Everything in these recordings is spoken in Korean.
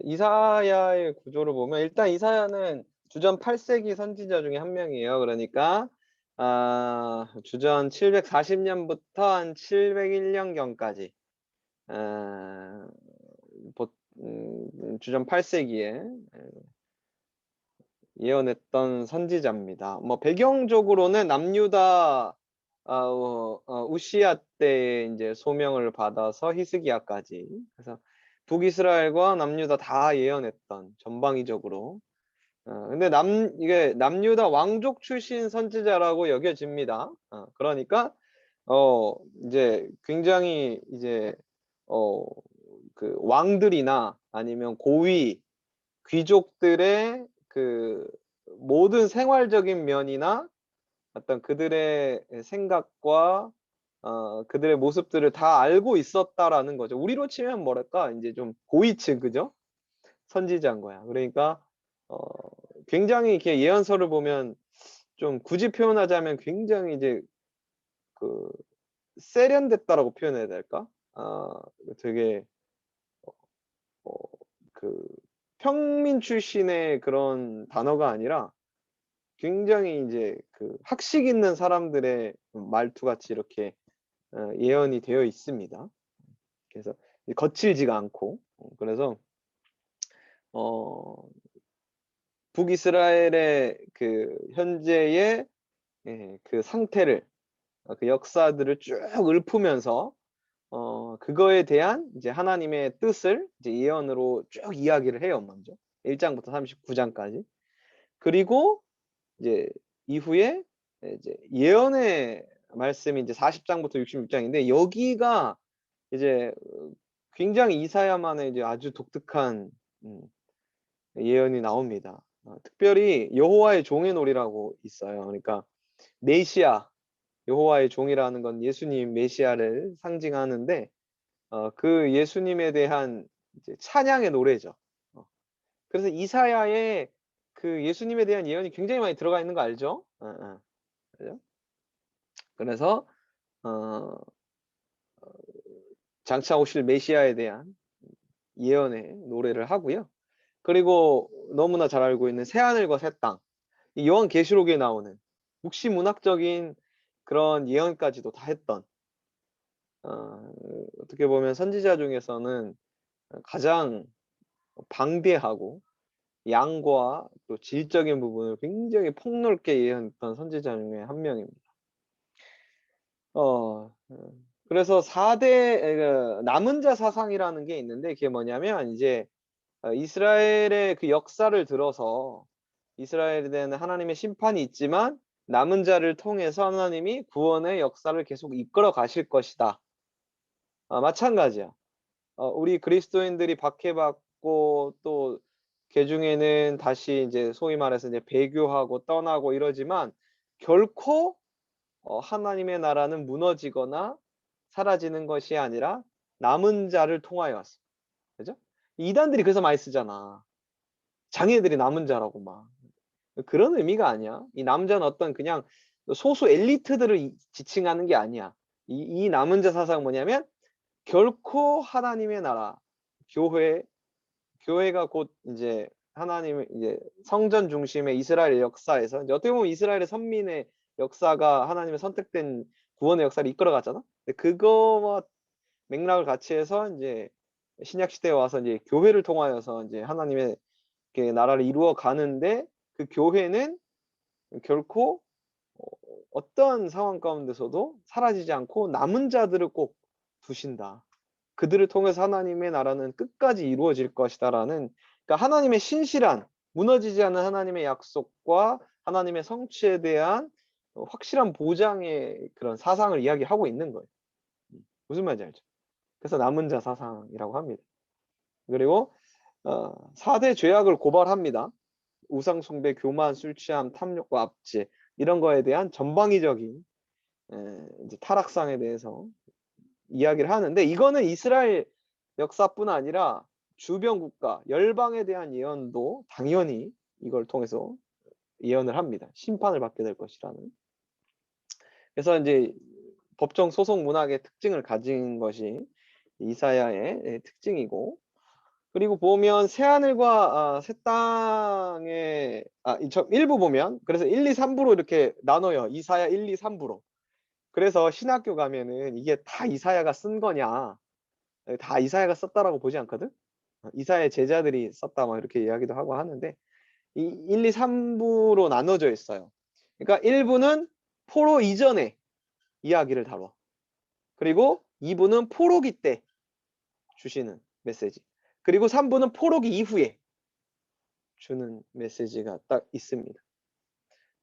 이사야의 구조를 보면 일단 이사야는 주전 8세기 선지자 중에 한 명이에요. 그러니까 주전 740년부터 한 701년경까지 아 주전 8세기에 예언했던 선지자입니다. 뭐 배경적으로는 남유다 우시야 때 인제 소명을 받아서 히스기야까지, 그래서 북이스라엘과 남유다 다 예언했던 전방위적으로. 근데 이게 남유다 왕족 출신 선지자라고 여겨집니다. 그러니까 이제 굉장히 이제 어 왕들이나 아니면 고위 귀족들의 그 모든 생활적인 면이나 어떤 그들의 생각과 그들의 모습들을 다 알고 있었다라는 거죠. 우리로 치면 뭐랄까 인제 좀 고위층, 그죠? 선지자인 거야. 그러니까 어 굉장히 이렇게 예언서를 보면 좀 굳이 표현하자면 굉장히 이제 그 세련됐다라고 표현해야 될까? 되게 어 그 평민 출신의 그런 단어가 아니라 굉장히 인제 학식 있는 사람들의 말투같이 이렇게 예언이 되어 있습니다. 그래서 거칠지가 않고, 그래서 어 북이스라엘의 현재의 그 상태를, 그 역사들을 쭉 읊으면서 그거에 대한 이제 하나님의 뜻을 이제 예언으로 쭉 이야기를 해요, 먼저. 1 장부터 39 장까지. 그리고 이제 이후에 이제 예언의 말씀이 이제 40 장부터 66 장인데, 여기가 이제 굉장히 이사야만의 이제 아주 독특한 음 예언이 나옵니다. 특별히 여호와의 종의 놀이라고 있어요. 그러니까 메시아, 여호와의 종이라는 건 예수님 메시아를 상징하는데 그 예수님에 대한 이제 찬양의 노래죠. 어 그래서 이사야에 그 예수님에 대한 예언이 굉장히 많이 들어가 있는 거 알죠? 그죠? 그래서 어 장차 오실 메시아에 대한 예언의 노래를 하고요. 그리고 너무나 잘 알고 있는 새하늘과 새 땅, 이 요한계시록에 나오는 묵시문학적인 그런 예언까지도 다 했던, 어떻게 보면 선지자 중에서는 가장 방대하고 양과 또 질적인 부분을 굉장히 폭넓게 예언했던 선지자 중에 한 명입니다. 그래서 4대 남은 자 사상이라는 게 있는데, 그게 뭐냐면 이제 이스라엘의 그 역사를 들어서 이스라엘에 대한 하나님의 심판이 있지만 남은 자를 통해서 하나님이 구원의 역사를 계속 이끌어 가실 것이다. 마찬가지야. 우리 그리스도인들이 박해받고 또 개중에는 다시 이제 소위 말해서 이제 배교하고 떠나고 이러지만 결코 하나님의 나라는 무너지거나 사라지는 것이 아니라 남은 자를 통하여서. 그죠? 이단들이 그래서 많이 쓰잖아. 장애들이 남은 자라고 막. 그런 의미가 아니야. 이 남자는 어떤 그냥 소수 엘리트들을 지칭하는 게 아니야. 이 남은 자 사상은 뭐냐면 결코 하나님의 나라, 교회, 교회가 곧 인제 하나님의 이제 성전 중심의 이스라엘 역사에서 이제 어떻게 보면 이스라엘의 선민의 역사가 하나님의 선택된 구원의 역사를 이끌어 갔잖아. 근데 그거와 맥락을 같이 해서 인제 신약 시대에 와서 이제 교회를 통하여서 인제 하나님의 나라를 이루어 가는데, 그 교회는 결코 어 어떠한 상황 가운데서도 사라지지 않고 남은 자들을 꼭 두신다. 그들을 통해서 하나님의 나라는 끝까지 이루어질 것이다라는, 그러니까 하나님의 신실한, 무너지지 않는 하나님의 약속과 하나님의 성취에 대한 확실한 보장의 그런 사상을 이야기하고 있는 거예요. 무슨 말인지 알죠? 그래서 남은 자 사상이라고 합니다. 그리고 4대 죄악을 고발합니다. 우상 숭배, 교만, 술 취함, 탐욕과 압제, 이런 거에 대한 전방위적인 이제 타락상에 대해서 이야기를 하는데, 이거는 이스라엘 역사뿐 아니라 주변 국가, 열방에 대한 예언도 당연히 이걸 통해서 예언을 합니다. 심판을 받게 될 것이라는. 그래서 인제 법정 소송 문학의 특징을 가진 것이 이사야의 특징이고, 그리고 보면 새하늘과 새 땅에 저 일부 보면 그래서 1, 2, 3부로 이렇게 나눠요. 이사야 1, 2, 3부로. 그래서 신학교 가면은 이게 다 이사야가 쓴 거냐, 다 이사야가 썼다라고 보지 않거든. 이사야의 제자들이 썼다 막 이렇게 이야기도 하고 하는데 이 1, 2, 3부로 나눠져 있어요. 그러니까 1부는 포로 이전의 이야기를 다뤄. 그리고 2부는 포로기 때 주시는 메시지. 그리고 3부는 포로기 이후에 주는 메시지가 딱 있습니다.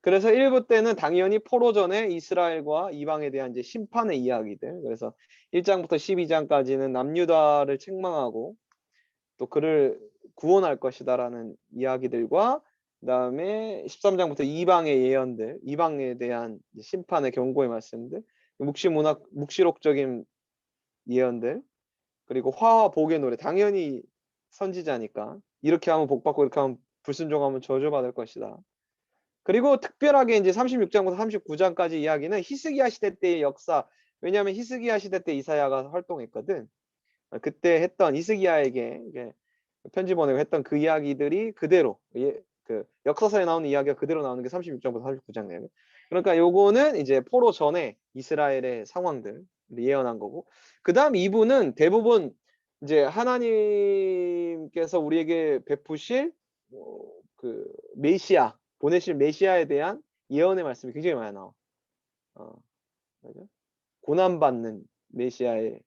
그래서 1부 때는 당연히 포로 전에 이스라엘과 이방에 대한 이제 심판의 이야기들. 그래서 1장부터 12장까지는 남유다를 책망하고 또 그를 구원할 것이다라는 이야기들과 그다음에 13장부터 이방의 예언들, 이방에 대한 심판의 경고의 말씀들, 묵시록적인 예언들, 그리고 화와 복의 노래. 당연히 선지자니까 이렇게 하면 복 받고 이렇게 하면 불순종하면 저주받을 것이다. 그리고 특별하게 이제 36장부터 39장까지 이야기는 히스기야 시대 때의 역사. 왜냐하면 히스기야 시대 때 이사야가 활동했거든. 그때 했던 히스기야에게 편지 보내고 했던 그 이야기들이 그대로 그 역사서에 나오는 이야기가 그대로 나오는 게 36장부터 39장 내용. 그러니까 요거는 이제 포로 전에 이스라엘의 상황들 예언한 거고, 그다음 2부는 대부분 이제 하나님께서 우리에게 베푸실 그 메시아, 보내실 메시아에 대한 예언의 말씀이 굉장히 많이 나와. 그죠? 고난받는 메시아의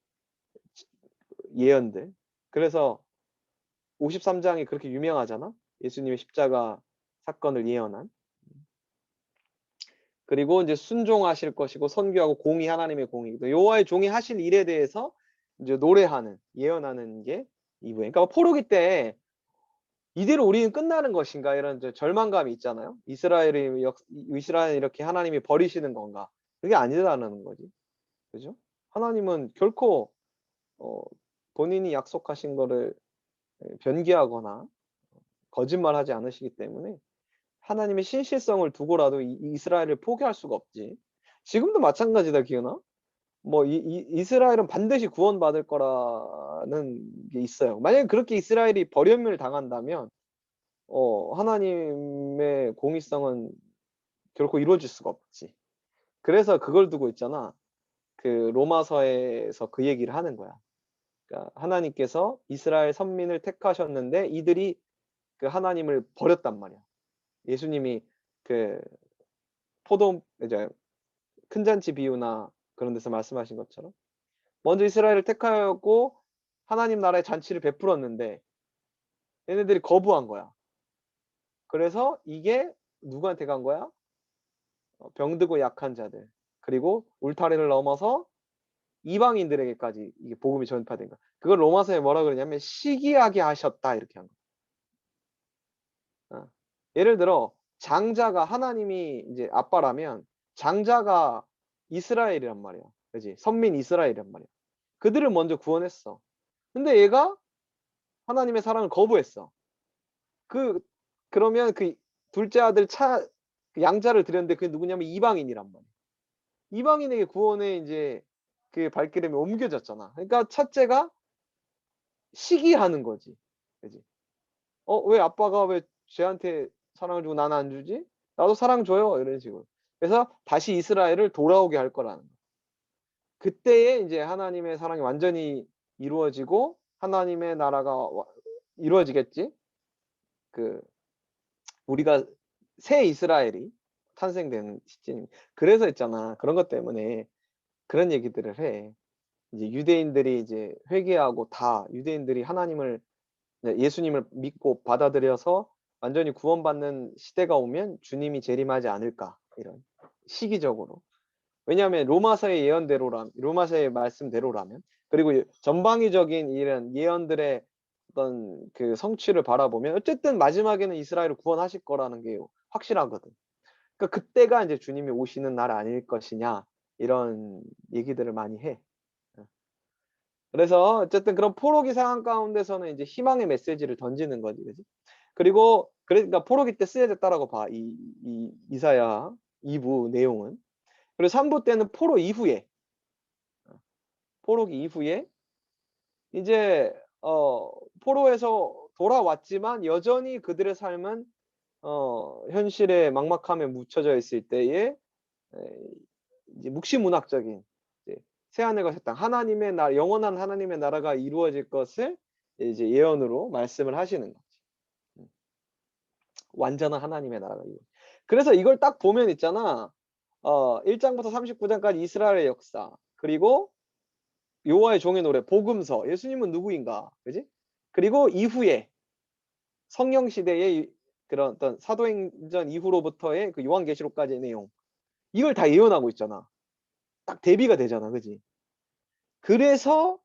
예언들. 그래서 53장이 그렇게 유명하잖아. 예수님의 십자가 사건을 예언한. 그리고 이제 순종하실 것이고 선교하고 공의, 하나님의 공의. 여호와의 종이 하실 일에 대해서 이제 노래하는, 예언하는 게 2부에. 그러니까 포로기 때 이대로 우리는 끝나는 것인가 이런 이제 절망감이 있잖아요. 이스라엘이 이렇게 하나님이 버리시는 건가? 그게 아니라는 거지. 그죠? 하나님은 결코 어, 본인이 약속하신 거를 변기하거나 거짓말하지 않으시기 때문에 하나님의 신실성을 두고라도 이스라엘을 포기할 수가 없지. 지금도 마찬가지다, 기은아. 뭐 이스라엘은 반드시 구원받을 거라는 게 있어요. 만약에 그렇게 이스라엘이 버림을 당한다면 하나님의 공의성은 결코 이루어질 수가 없지. 그래서 그걸 두고 있잖아. 그 로마서에서 그 얘기를 하는 거야. 그러니까 하나님께서 이스라엘 선민을 택하셨는데 이들이 그 하나님을 버렸단 말이야. 예수님이 그 포도 이제 큰 잔치 비유나 그런 데서 말씀하신 것처럼 먼저 이스라엘을 택하였고 하나님 나라의 잔치를 베풀었는데 얘네들이 거부한 거야. 그래서 이게 누구한테 간 거야? 병들고 약한 자들, 그리고 울타리를 넘어서 이방인들에게까지 이게 복음이 전파된 거야. 그걸 로마서에 뭐라 그러냐면 시기하게 하셨다 이렇게 한 거야. 예를 들어 장자가 하나님이 이제 아빠라면 장자가 이스라엘이란 말이야. 그지? 선민 이스라엘이란 말이야. 그들을 먼저 구원했어. 근데 얘가 하나님의 사랑을 거부했어. 그 그러면 그 둘째 아들 그 양자를 드렸는데 그게 누구냐면 이방인이란 말이야. 이방인에게 구원의 이제 그 발걸음이 옮겨졌잖아. 그러니까 첫째가 시기하는 거지. 그지? 왜 아빠가 왜 쟤한테 사랑을 주고 나는 안 주지? 나도 사랑 줘요. 이런 식으로. 그래서 다시 이스라엘을 돌아오게 할 거라는 거. 그때에 이제 하나님의 사랑이 완전히 이루어지고 하나님의 나라가 이루어지겠지. 그 우리가 새 이스라엘이 탄생되는 시점. 그래서 있잖아. 그런 것 때문에 그런 얘기들을 해. 이제 유대인들이 이제 회개하고 다 유대인들이 하나님을 예수님을 믿고 받아들여서 완전히 구원받는 시대가 오면 주님이 재림하지 않을까 이런 시기적으로. 왜냐하면 로마서의 예언대로라면, 로마서의 말씀대로라면, 그리고 전방위적인 이런 예언들의 어떤 그 성취를 바라보면 어쨌든 마지막에는 이스라엘을 구원하실 거라는 게 확실하거든. 그러니까 그때가 이제 주님이 오시는 날 아닐 것이냐 이런 얘기들을 많이 해. 그래서 어쨌든 그런 포로기 상황 가운데서는 이제 희망의 메시지를 던지는 거지, 그지? 그리고 그러니까 포로기 때 쓰여졌다라고 봐. 이사야 2부 내용은. 그리고 3부 때는 포로기 이후에 이제 포로에서 돌아왔지만 여전히 그들의 삶은 현실의 막막함에 묻혀져 있을 때에 이제 묵시문학적인 이제 새하늘과 새 땅, 하나님의 나 영원한 하나님의 나라가 이루어질 것을 이제 예언으로 말씀을 하시는 거지. 완전한 하나님의 나라가 이루어져. 그래서 이걸 딱 보면 있잖아. 1 장부터 39 장까지 이스라엘의 역사, 그리고 여호와의 종의 노래, 복음서, 예수님은 누구인가, 그지? 그리고 이후에 성령 시대의 그런 어떤 사도행전 이후로부터의 그 요한계시록까지의 내용, 이걸 다 예언하고 있잖아. 딱 대비가 되잖아, 그지? 그래서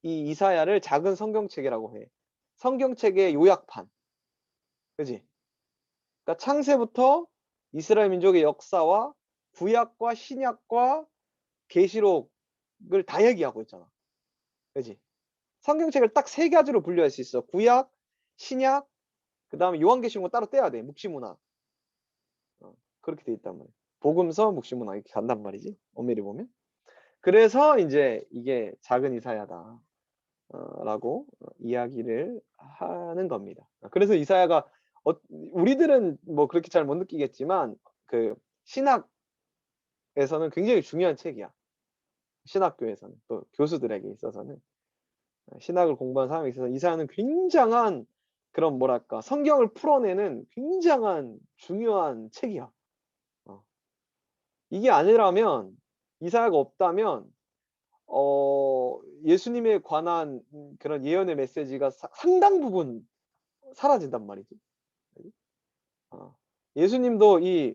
이 이사야를 작은 성경책이라고 해. 성경책의 요약판, 그지? 그러니까 창세부터 이스라엘 민족의 역사와 구약과 신약과 계시록을 다 얘기하고 있잖아, 그지? 성경책을 딱 세 가지로 분류할 수 있어. 구약, 신약, 그다음에 요한계시록은 따로 떼야 돼. 묵시문학. 그렇게 돼 있단 말이야. 복음서, 묵시문학 이렇게 간단 말이지, 엄밀히 보면. 그래서 인제 이게 작은 이사야다 라고 이야기를 하는 겁니다. 그래서 이사야가 우리들은 뭐 그렇게 잘 못 느끼겠지만 그 신학에서는 굉장히 중요한 책이야. 신학교에서는, 또 교수들에게 있어서는, 신학을 공부하는 사람에 있어서 이사야는 굉장한 그런 뭐랄까 성경을 풀어내는 굉장한 중요한 책이야. 이게 아니라면, 이사야가 없다면 예수님에 관한 그런 예언의 메시지가 상당 부분 사라진단 말이지. 예수님도 이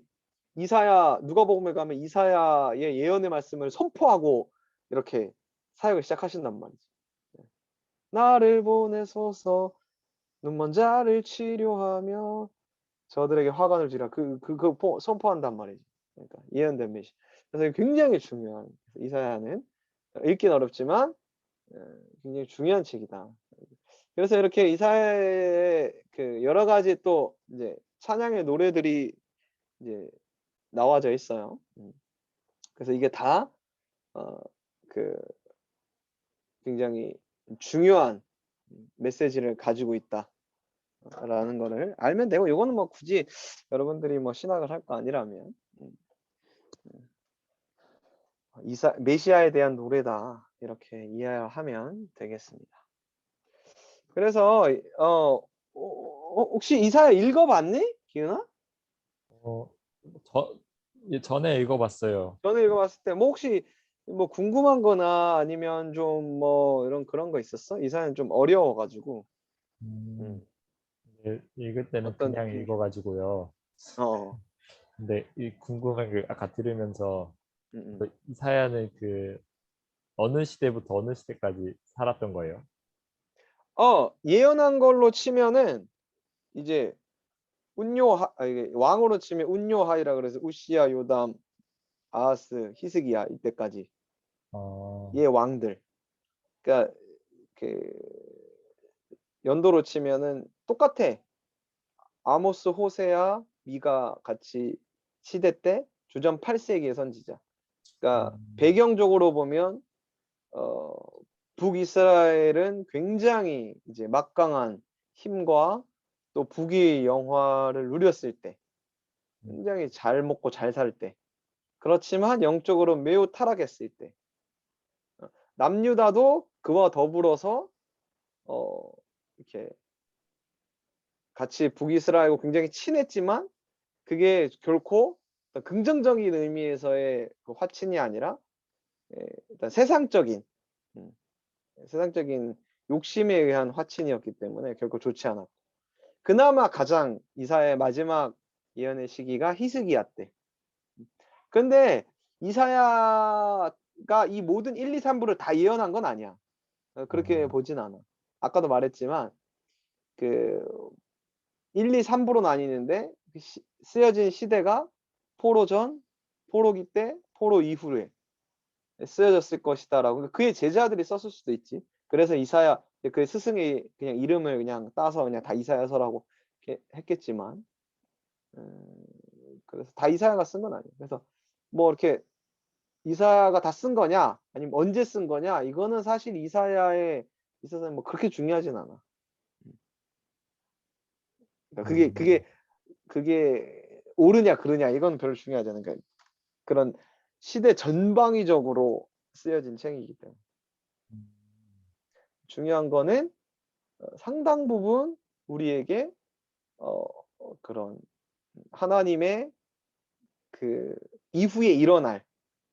이사야, 누가복음에 가면 이사야의 예언의 말씀을 선포하고 이렇게 사역을 시작하신단 말이지. 나를 보내소서, 눈먼 자를 치료하며 저들에게 화관을 주라, 선포한단 말이지. 그러니까 예언된 메시. 그래서 굉장히 중요한, 이사야는 읽긴 어렵지만 굉장히 중요한 책이다. 그래서 이렇게 이사야의 그 여러 가지 또 이제 찬양의 노래들이 이제 나와져 있어요. 그래서 이게 다 그 굉장히 중요한 메시지를 가지고 있다라는 거를 알면 되고, 요거는 뭐 굳이 여러분들이 뭐 신학을 할 거 아니라면 메시아에 대한 노래다 이렇게 이해하면 되겠습니다. 그래서 혹시 이사야 읽어봤니, 기훈아? 어, 전에 읽어봤어요. 전에 읽어봤을 때 뭐 혹시 뭐 궁금한 거나 아니면 좀 뭐 이런 그런 거 있었어? 이사야는 좀 어려워가지고. 음, 음, 읽을 때는 어떤 그냥 느낌이? 읽어가지고요. 어, 근데 이 궁금한 게 아까 들으면서 음, 음. 그 이사야는 그 어느 시대부터 어느 시대까지 살았던 거예요? 예언한 걸로 치면은 이제 이게 왕으로 치면 운요하이라 그래서 우시야, 요담, 아하스, 히스기야 이때까지 어, 예 왕들. 그러니까 그 연도로 치면은 똑같아. 아모스, 호세아, 미가 같이 시대 때 주전 8세기의 선지자. 그러니까 음, 배경적으로 보면 어 북이스라엘은 굉장히 이제 막강한 힘과 또 북의 영화를 누렸을 때, 음, 굉장히 잘 먹고 잘 살 때, 그렇지만 영적으로 매우 타락했을 때, 남유다도 그와 더불어서 어 이렇게 같이 북이스라엘과 굉장히 친했지만 그게 결코 어떤 긍정적인 의미에서의 그 화친이 아니라 일단 세상적인 음 세상적인 욕심에 의한 화친이었기 때문에 결코 좋지 않았고, 그나마 가장 이사야의 마지막 예언의 시기가 히스기야 때. 근데 이사야가 이 모든 1, 2, 3 부를 다 예언한 건 아니야. 그렇게 어, 보진 않아. 아까도 말했지만 그 1, 2, 3 부로 나뉘는데 그 쓰여진 시대가 포로 전, 포로기 때, 포로 이후에 쓰여졌을 것이다라고. 그러니까 그의 제자들이 썼을 수도 있지. 그래서 이사야, 그 스승의 그냥 이름을 그냥 따서 그냥 다 이사야서라고 이렇게 했겠지만, 그래서 다 이사야가 쓴 건 아니에요. 그래서 뭐 이렇게 이사야가 다 쓴 거냐, 아니면 언제 쓴 거냐, 이거는 사실 이사야에 있어서는 뭐 그렇게 중요하진 않아. 그러니까 그게 옳으냐 그르냐 이건 별로 중요하지 않은 그러니까 그런 시대 전방위적으로 쓰여진 책이기 때문에. 음. 중요한 거는 상당 부분 우리에게 그런 하나님의 그 이후에 일어날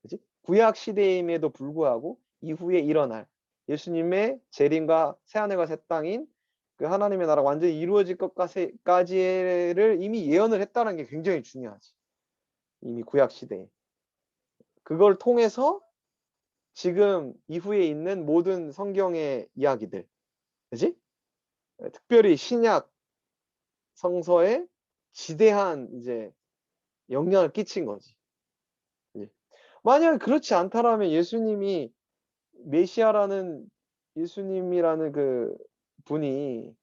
그지? 구약 시대임에도 불구하고 이후에 일어날 예수님의 재림과 새하늘과 새 땅인 그 하나님의 나라가 완전히 이루어질 것까지를 이미 예언을 했다는 게 굉장히 중요하지. 이미 구약 시대에. 그걸 통해서 지금 이후에 있는 모든 성경의 이야기들, 그지? 특별히 신약 성서에 지대한 이제 영향을 끼친 거지. 그지? 만약 그렇지 않다라면 예수님이 메시아라는 예수님이라는 그 분이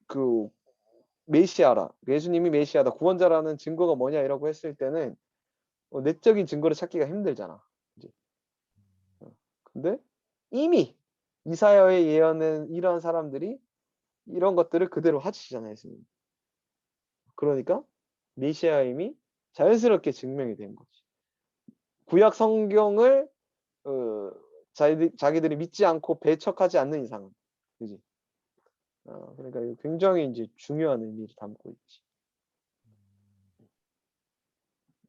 그 메시아라 예수님이 메시아다 구원자라는 증거가 뭐냐 이라고 했을 때는 내적인 증거를 찾기가 힘들잖아. 그지? 근데 이미 이사야의 예언은 이러한 사람들이 이런 것들을 그대로 하시잖아요, 예수님. 그러니까 메시아임이 자연스럽게 증명이 된 거지. 구약 성경을 자기들이 믿지 않고 배척하지 않는 이상은, 그지? 그러니까 이거 굉장히 이제 중요한 의미를 담고 있지.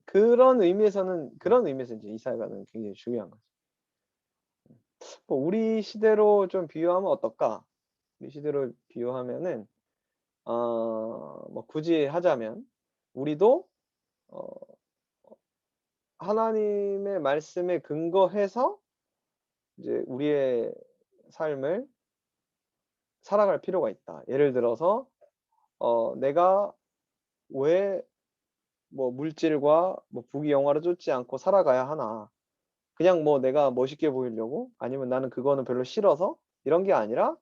그런 의미에서 이제 이사야가는 굉장히 중요한 거지. 뭐 우리 시대로 좀 비유하면 어떨까? 우리 시대로 비유하면은 뭐 굳이 하자면 우리도 어 하나님의 말씀에 근거해서 이제 우리의 삶을 살아갈 필요가 있다. 예를 들어서 내가 왜 뭐 물질과 뭐 부귀 영화를 쫓지 않고 살아가야 하나. 그냥 뭐 내가 멋있게 보이려고 아니면 나는 그거는 별로 싫어서 이런 게 아니라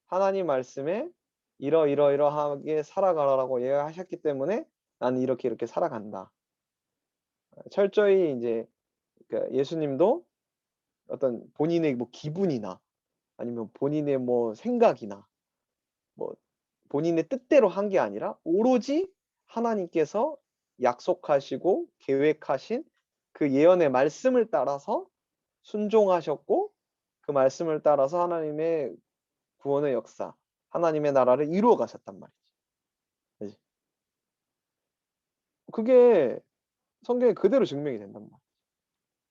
하나님 말씀에 이러이러이러하게 살아가라고 예언하셨기 때문에 나는 이렇게 이렇게 살아간다. 철저히 이제 그러니까 예수님도 어떤 본인의 뭐 기분이나 아니면 본인의 뭐 생각이나 뭐 본인의 뜻대로 한 게 아니라 오로지 하나님께서 약속하시고 계획하신 그 예언의 말씀을 따라서 순종하셨고 그 말씀을 따라서 하나님의 구원의 역사, 하나님의 나라를 이루어 가셨단 말이지. 그지? 그게 성경에 그대로 증명이 된단 말이야.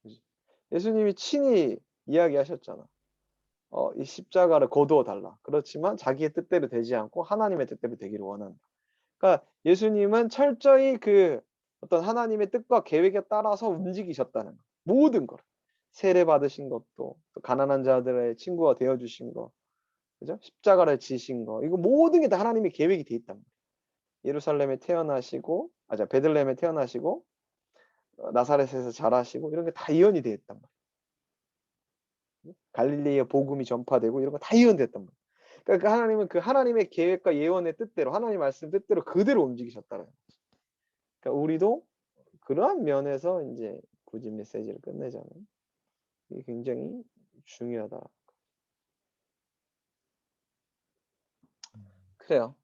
그지? 예수님이 친히 이야기하셨잖아. 이 십자가를 거두어 달라. 그렇지만 자기의 뜻대로 되지 않고 하나님의 뜻대로 되기를 원한다. 그러니까 예수님은 철저히 그 어떤 하나님의 뜻과 계획에 따라서 움직이셨다는 거. 모든 걸. 세례 받으신 것도, 또 가난한 자들의 친구가 되어 주신 거. 그죠? 십자가를 지신 거. 이거 모든 게 다 하나님의 계획이 돼 있단 말이에요. 예루살렘에 태어나시고 베들레헴에 태어나시고 나사렛에서 자라시고 이런 게 다 예언이 되어 있단 말이에요. 갈릴리에 복음이 전파되고 이런 거 다 예언됐단 말이에요. 그러니까 그 하나님은 그 하나님의 계획과 예언의 뜻대로 하나님 말씀 뜻대로 그대로 움직이셨다는 거죠. 그러니까 우리도 그러한 면에서 이제 굳이 메시지를 끝내자면 이게 굉장히 중요하다. 그래요.